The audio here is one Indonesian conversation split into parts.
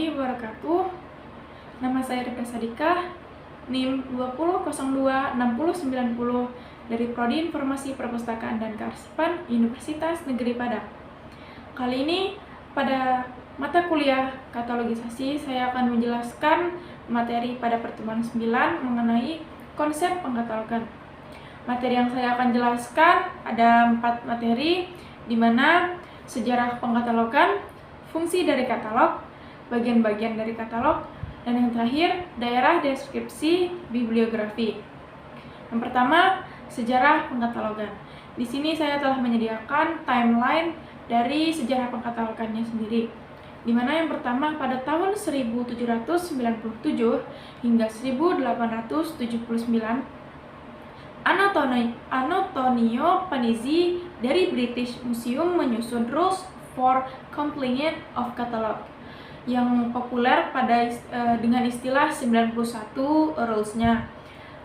warahmatullahi wabarakatuh. Nama saya Rika Sadika, NIM 20026090 dari Prodi Informasi Perpustakaan dan Kearsipan Universitas Negeri Padang. Kali ini pada mata kuliah katalogisasi saya akan menjelaskan materi pada pertemuan 9 mengenai konsep pengkatalogan. Materi yang saya akan jelaskan ada 4 materi, di mana sejarah pengkatalogan, fungsi dari katalog, bagian-bagian dari katalog, dan yang terakhir, daerah deskripsi bibliografi. Yang pertama, sejarah pengkatalogan. Di sini saya telah menyediakan timeline dari sejarah pengkatalogannya sendiri, di mana yang pertama pada tahun 1797 hingga 1879, Antonio Panizzi dari British Museum menyusun Rules for Completion of Catalog yang populer dengan istilah 91 rules-nya.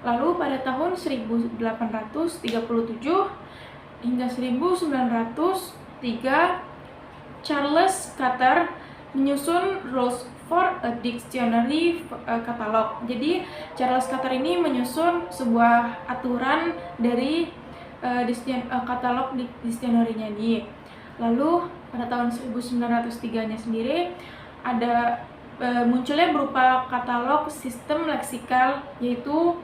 Lalu pada tahun 1837 hingga 1903, Charles Carter menyusun Rules for a Dictionary Catalog. Jadi Charles Carter ini menyusun sebuah aturan dari katalog dictionary-nya ini. Lalu pada tahun 1903-nya sendiri ada munculnya berupa katalog sistem leksikal, yaitu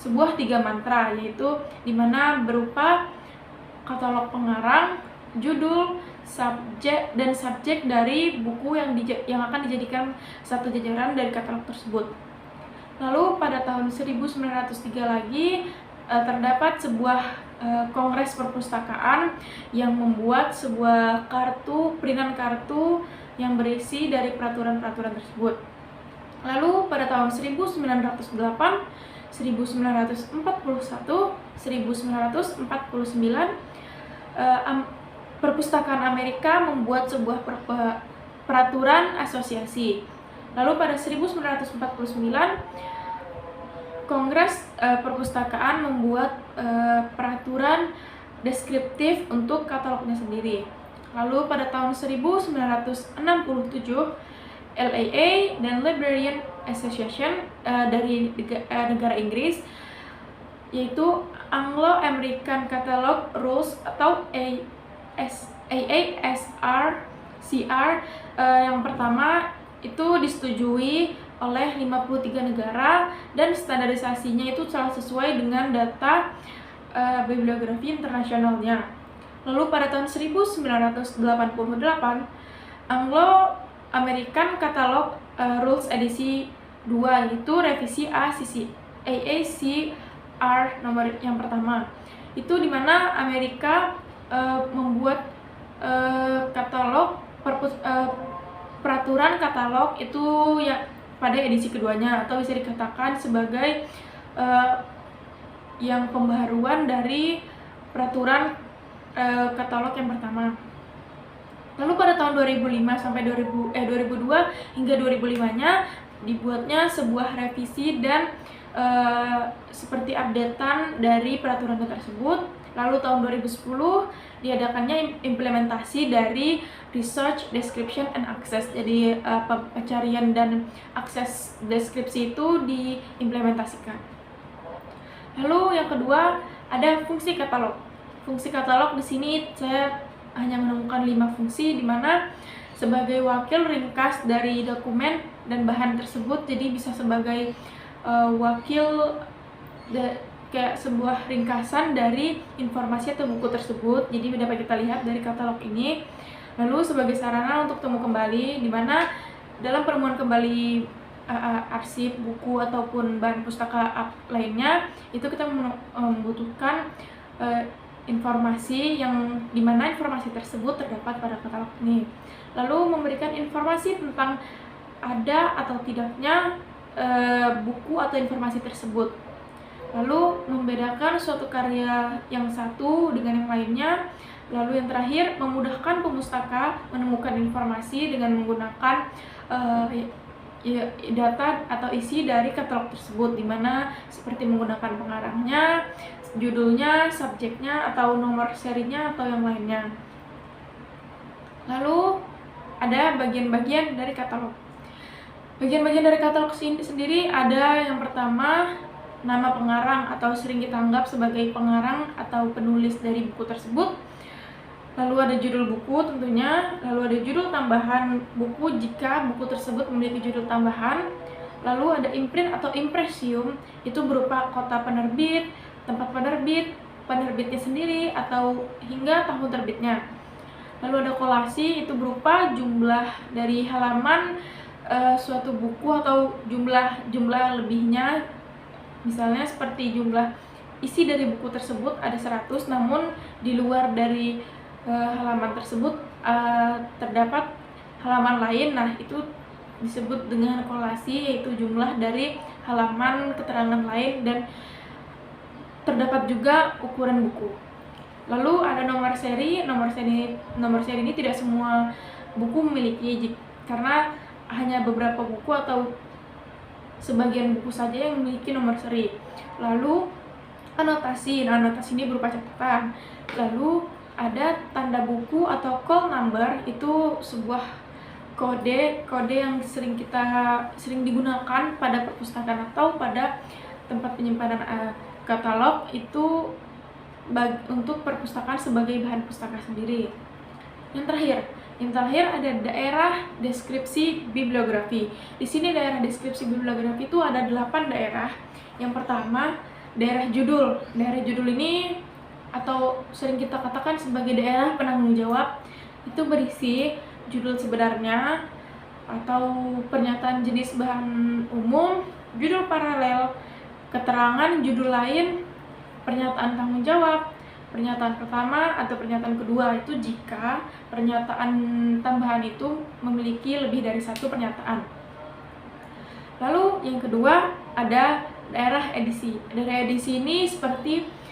sebuah 3 mantra, yaitu dimana berupa katalog pengarang, judul, subjek dari buku yang akan dijadikan satu jajaran dari katalog tersebut. Lalu pada tahun 1903 lagi terdapat sebuah kongres perpustakaan yang membuat sebuah printan kartu yang berisi dari peraturan-peraturan tersebut. Lalu pada tahun 1908, 1941, 1949, Perpustakaan Amerika membuat sebuah peraturan asosiasi. Lalu pada 1949, Kongres Perpustakaan membuat peraturan deskriptif untuk katalognya sendiri. Lalu pada tahun 1967, LAA dan Librarian Association dari negara Inggris, yaitu Anglo-American Catalog Rules atau AASRCR yang pertama itu disetujui oleh 53 negara dan standarisasinya itu telah sesuai dengan data bibliografi internasionalnya. Lalu pada tahun 1988, Anglo-American Catalog Rules edisi 2, yaitu revisi AACR nomor yang pertama. Itu dimana Amerika membuat peraturan katalog itu ya pada edisi keduanya, atau bisa dikatakan sebagai yang pembaharuan dari peraturan katalog yang pertama. Lalu pada tahun 2005 sampai 2002 hingga 2005-nya dibuatnya sebuah revisi dan seperti updatean dari peraturan tersebut. Lalu tahun 2010 diadakannya implementasi dari Research, Description, and Access. Jadi pencarian dan akses deskripsi itu diimplementasikan. Lalu yang kedua ada fungsi katalog. Fungsi katalog di sini saya hanya menemukan 5 fungsi, di mana sebagai wakil ringkas dari dokumen dan bahan tersebut, jadi bisa sebagai wakil kayak sebuah ringkasan dari informasi atau buku tersebut. Jadi dapat kita lihat dari katalog ini. Lalu sebagai sarana untuk temu kembali, di mana dalam penemuan kembali arsip, buku ataupun bahan pustaka lainnya, itu kita membutuhkan informasi yang dimana informasi tersebut terdapat pada katalog ini. Lalu memberikan informasi tentang ada atau tidaknya buku atau informasi tersebut. Lalu membedakan suatu karya yang satu dengan yang lainnya. Lalu yang terakhir, memudahkan pemustaka menemukan informasi dengan menggunakan data atau isi dari katalog tersebut, dimana seperti menggunakan pengarangnya, judulnya, subjeknya, atau nomor serinya, atau yang lainnya. Lalu ada bagian-bagian dari katalog. Bagian-bagian dari katalog sendiri ada yang pertama nama pengarang atau sering kita anggap sebagai pengarang atau penulis dari buku tersebut. Lalu ada judul buku tentunya, lalu ada judul tambahan buku jika buku tersebut memiliki judul tambahan. Lalu ada imprint atau impresium, itu berupa kota penerbit, tempat penerbit, penerbitnya sendiri, atau hingga tahun terbitnya. Lalu ada kolasi, itu berupa jumlah dari halaman suatu buku atau jumlah lebihnya. Misalnya seperti jumlah isi dari buku tersebut ada 100, namun di luar dari halaman tersebut terdapat halaman lain. Nah, itu disebut dengan kolasi, yaitu jumlah dari halaman keterangan lain, dan terdapat juga ukuran buku. Lalu ada nomor seri. Nomor seri ini tidak semua buku memiliki, karena hanya beberapa buku atau sebagian buku saja yang memiliki nomor seri. Lalu anotasi. Nah, anotasi ini berupa catatan. Lalu ada tanda buku atau call number, itu sebuah kode yang sering digunakan pada perpustakaan atau pada tempat penyimpanan katalog, itu untuk perpustakaan sebagai bahan pustaka sendiri. Yang terakhir ada daerah deskripsi bibliografi. Di sini daerah deskripsi bibliografi itu ada 8 daerah. Yang pertama, daerah judul. Daerah judul ini atau sering kita katakan sebagai daerah penanggung jawab, itu berisi judul sebenarnya atau pernyataan jenis bahan umum, judul paralel, keterangan judul lain, pernyataan tanggung jawab, pernyataan pertama atau pernyataan kedua, itu jika pernyataan tambahan itu memiliki lebih dari satu pernyataan. Lalu yang kedua ada daerah edisi. Daerah edisi ini seperti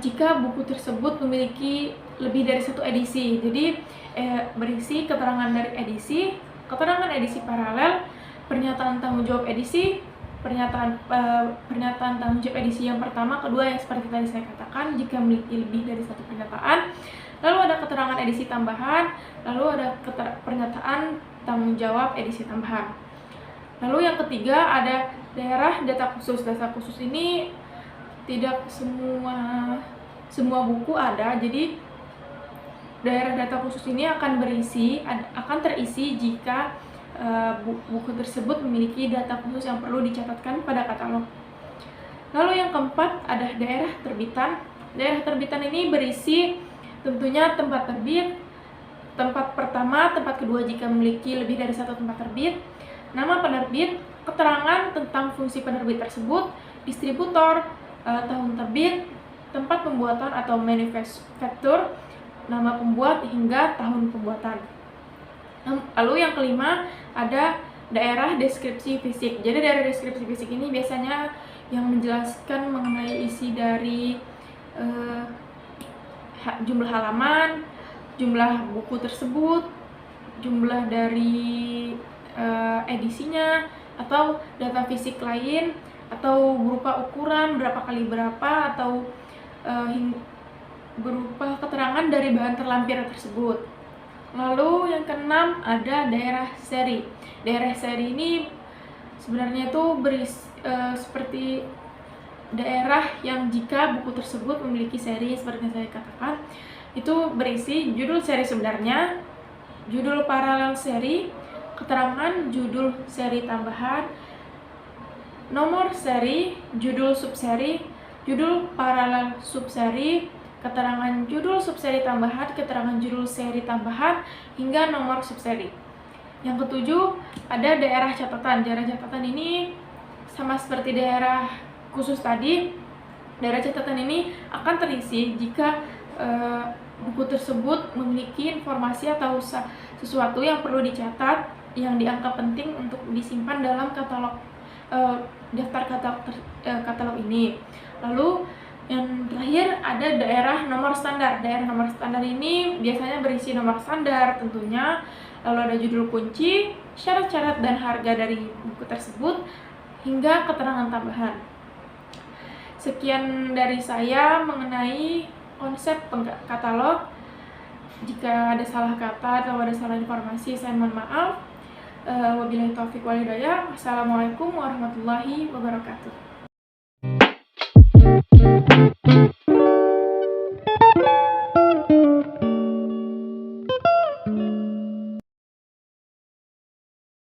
jika buku tersebut memiliki lebih dari satu edisi, jadi berisi keterangan dari edisi, keterangan edisi paralel, pernyataan tanggung jawab edisi, pernyataan tanggung jawab edisi yang pertama, kedua, yang seperti tadi saya katakan jika memiliki lebih dari satu pernyataan. Lalu ada keterangan edisi tambahan, lalu ada pernyataan tanggung jawab edisi tambahan. Lalu yang ketiga ada daerah data khusus. Data khusus ini tidak semua buku ada, jadi daerah data khusus ini akan terisi jika buku tersebut memiliki data khusus yang perlu dicatatkan pada katalog. Lalu yang keempat ada daerah terbitan. Daerah terbitan ini berisi tentunya tempat terbit, tempat pertama, tempat kedua jika memiliki lebih dari satu tempat terbit, nama penerbit, keterangan tentang fungsi penerbit tersebut, distributor, tahun terbit, tempat pembuatan atau manufaktur, nama pembuat hingga tahun pembuatan. Lalu yang kelima ada daerah deskripsi fisik. Jadi daerah deskripsi fisik ini biasanya yang menjelaskan mengenai isi dari jumlah halaman, jumlah buku tersebut, jumlah dari edisinya, atau data fisik lain, atau berupa ukuran berapa kali berapa, atau berupa keterangan dari bahan terlampir tersebut. Lalu yang keenam ada daerah seri. Daerah seri ini sebenarnya itu seperti daerah yang jika buku tersebut memiliki seri seperti yang saya katakan, itu berisi judul seri sebenarnya, judul paralel seri, keterangan judul seri tambahan, nomor seri, judul subseri, judul paralel subseri, keterangan judul subseri tambahan, keterangan judul seri tambahan, hingga nomor subseri. Yang ketujuh ada daerah catatan. Daerah catatan ini sama seperti daerah khusus tadi. Daerah catatan ini akan terisi jika buku tersebut memiliki informasi atau sesuatu yang perlu dicatat, yang dianggap penting untuk disimpan dalam katalog daftar katalog ini. Lalu yang terakhir ada daerah nomor standar. Daerah nomor standar ini biasanya berisi nomor standar tentunya, lalu ada judul kunci, syarat-syarat dan harga dari buku tersebut, hingga keterangan tambahan. Sekian dari saya mengenai konsep katalog. Jika ada salah kata atau ada salah informasi, saya mohon maaf. Wabillahi taufiq wal hidayah. Wassalamualaikum warahmatullahi wabarakatuh.